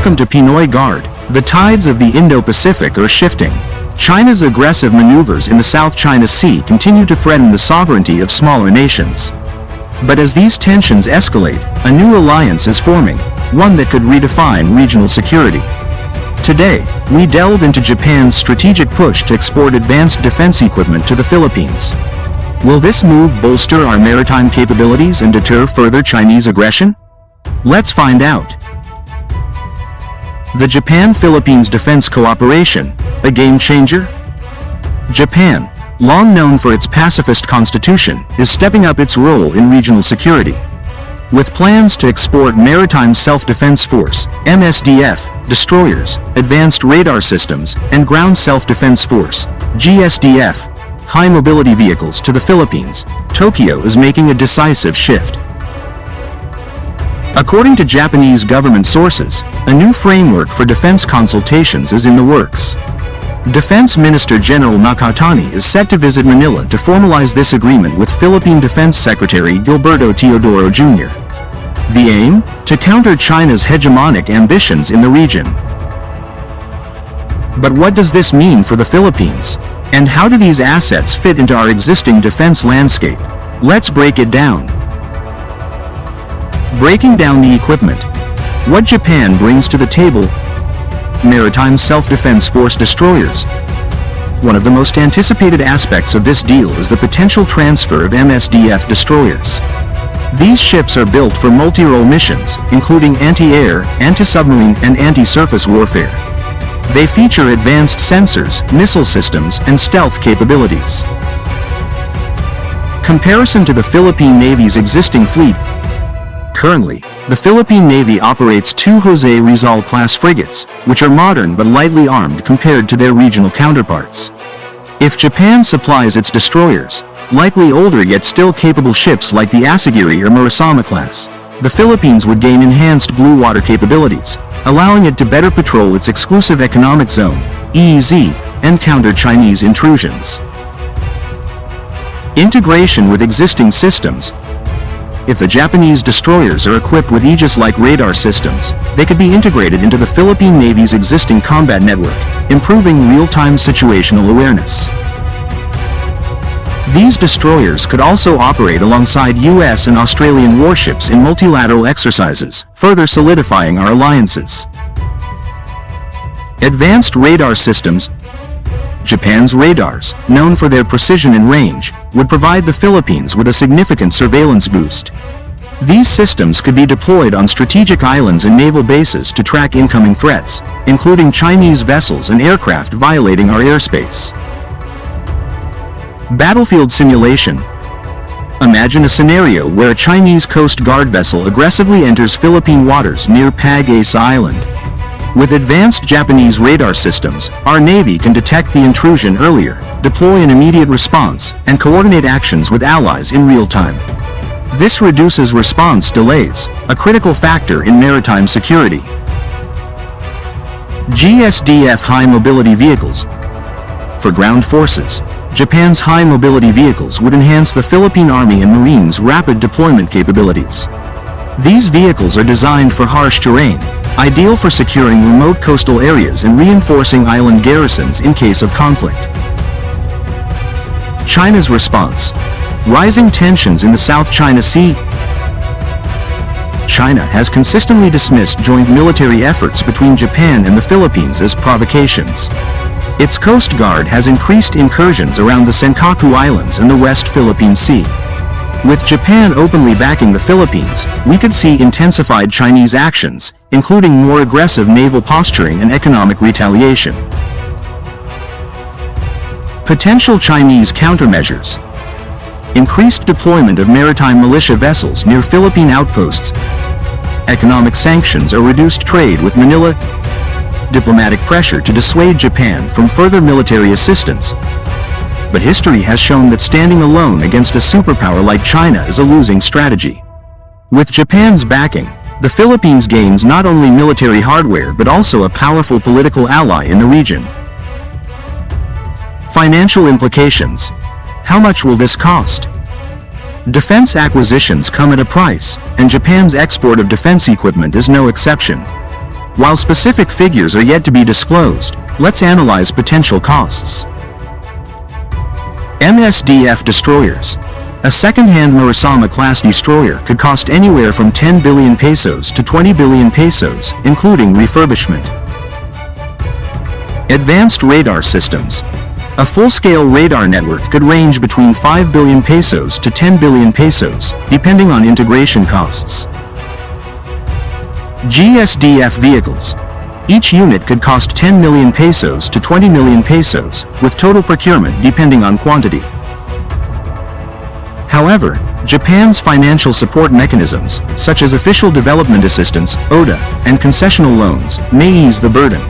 Welcome to Pinoy Guard. The tides of the Indo-Pacific are shifting. China's aggressive maneuvers in the South China Sea continue to threaten the sovereignty of smaller nations. But as these tensions escalate, a new alliance is forming, one that could redefine regional security. Today, we delve into Japan's strategic push to export advanced defense equipment to the Philippines. Will this move bolster our maritime capabilities and deter further Chinese aggression? Let's find out. The Japan-Philippines Defense Cooperation, a game changer? Japan, long known for its pacifist constitution, is stepping up its role in regional security. With plans to export Maritime Self-Defense Force, MSDF, destroyers, advanced radar systems, and Ground Self-Defense Force, GSDF, high-mobility vehicles to the Philippines, Tokyo is making a decisive shift. According to Japanese government sources, a new framework for defense consultations is in the works. Defense Minister General Nakatani is set to visit Manila to formalize this agreement with Philippine Defense Secretary Gilberto Teodoro Jr. The aim? To counter China's hegemonic ambitions in the region. But what does this mean for the Philippines? And how do these assets fit into our existing defense landscape? Let's break it down. Breaking down the equipment. What Japan brings to the table. Maritime Self-Defense Force destroyers. One of the most anticipated aspects of this deal is the potential transfer of MSDF destroyers. These ships are built for multi-role missions, including anti-air, anti-submarine, and anti-surface warfare. They feature advanced sensors, missile systems, and stealth capabilities. Comparison to the Philippine Navy's existing fleet. Currently, the Philippine Navy operates two Jose Rizal-class frigates, which are modern but lightly armed compared to their regional counterparts. If Japan supplies its destroyers, likely older yet still capable ships like the Asagiri or Murasama class, the Philippines would gain enhanced blue water capabilities, allowing it to better patrol its exclusive economic zone, EEZ, and counter Chinese intrusions. Integration with existing systems. If the Japanese destroyers are equipped with Aegis-like radar systems, they could be integrated into the Philippine Navy's existing combat network, improving real-time situational awareness. These destroyers could also operate alongside US and Australian warships in multilateral exercises, further solidifying our alliances. Advanced radar systems. Japan's radars, known for their precision and range, would provide the Philippines with a significant surveillance boost. These systems could be deployed on strategic islands and naval bases to track incoming threats, including Chinese vessels and aircraft violating our airspace. Battlefield simulation. Imagine a scenario where a Chinese Coast Guard vessel aggressively enters Philippine waters near Pag-asa Island. With advanced Japanese radar systems, our Navy can detect the intrusion earlier, deploy an immediate response, and coordinate actions with allies in real time. This reduces response delays, a critical factor in maritime security. GSDF high-mobility vehicles. For ground forces, Japan's high-mobility vehicles would enhance the Philippine Army and Marines' rapid deployment capabilities. These vehicles are designed for harsh terrain, ideal for securing remote coastal areas and reinforcing island garrisons in case of conflict. China's response. Rising tensions in the South China Sea. China has consistently dismissed joint military efforts between Japan and the Philippines as provocations. Its Coast Guard has increased incursions around the Senkaku Islands and the West Philippine Sea. With Japan openly backing the Philippines, we could see intensified Chinese actions, including more aggressive naval posturing and economic retaliation. Potential Chinese countermeasures. Increased deployment of maritime militia vessels near Philippine outposts. Economic sanctions or reduced trade with Manila. Diplomatic pressure to dissuade Japan from further military assistance. But history has shown that standing alone against a superpower like China is a losing strategy. With Japan's backing, the Philippines gains not only military hardware but also a powerful political ally in the region. Financial implications. How much will this cost? Defense acquisitions come at a price, and Japan's export of defense equipment is no exception. While specific figures are yet to be disclosed, let's analyze potential costs. MSDF destroyers. A second-hand Marisama-class destroyer could cost anywhere from 10 billion pesos to 20 billion pesos, including refurbishment. Advanced radar systems. A full-scale radar network could range between 5 billion pesos to 10 billion pesos, depending on integration costs. GSDF vehicles. Each unit could cost 10 million pesos to 20 million pesos, with total procurement depending on quantity. However, Japan's financial support mechanisms, such as official development assistance, ODA, and concessional loans, may ease the burden.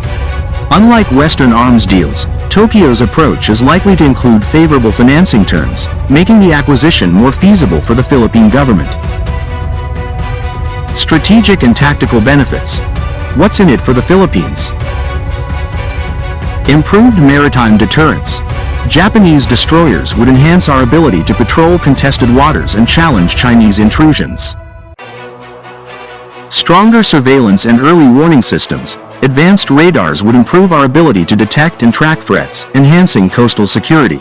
Unlike Western arms deals, Tokyo's approach is likely to include favorable financing terms, making the acquisition more feasible for the Philippine government. Strategic and tactical benefits. What's in it for the Philippines? Improved maritime deterrence. Japanese destroyers would enhance our ability to patrol contested waters and challenge Chinese intrusions. Stronger surveillance and early warning systems. Advanced radars would improve our ability to detect and track threats, enhancing coastal security.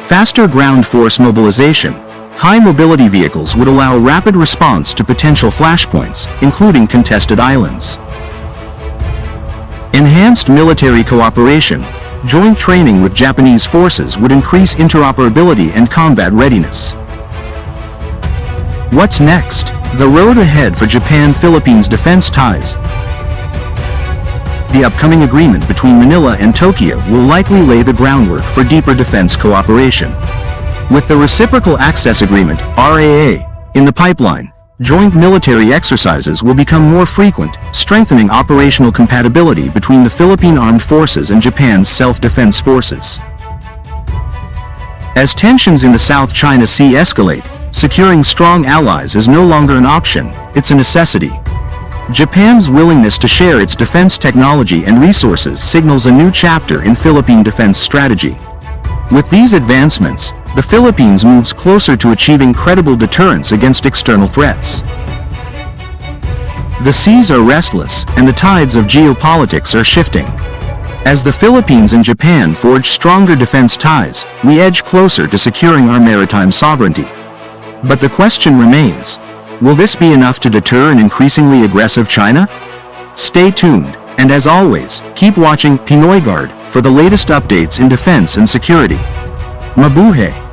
Faster ground force mobilization. High mobility vehicles would allow rapid response to potential flashpoints, including contested islands. Enhanced military cooperation. Joint training with Japanese forces would increase interoperability and combat readiness. What's next? The road ahead for Japan-Philippines defense ties. The upcoming agreement between Manila and Tokyo will likely lay the groundwork for deeper defense cooperation. With the Reciprocal Access Agreement, RAA, in the pipeline, joint military exercises will become more frequent, strengthening operational compatibility between the Philippine Armed Forces and Japan's self-defense forces. As tensions in the South China Sea escalate, securing strong allies is no longer an option, it's a necessity. Japan's willingness to share its defense technology and resources signals a new chapter in Philippine defense strategy. With these advancements, the Philippines moves closer to achieving credible deterrence against external threats. The seas are restless, and the tides of geopolitics are shifting. As the Philippines and Japan forge stronger defense ties, we edge closer to securing our maritime sovereignty. But the question remains, will this be enough to deter an increasingly aggressive China? Stay tuned, and as always, keep watching Pinoy Guard for the latest updates in defense and security. Mabuhay!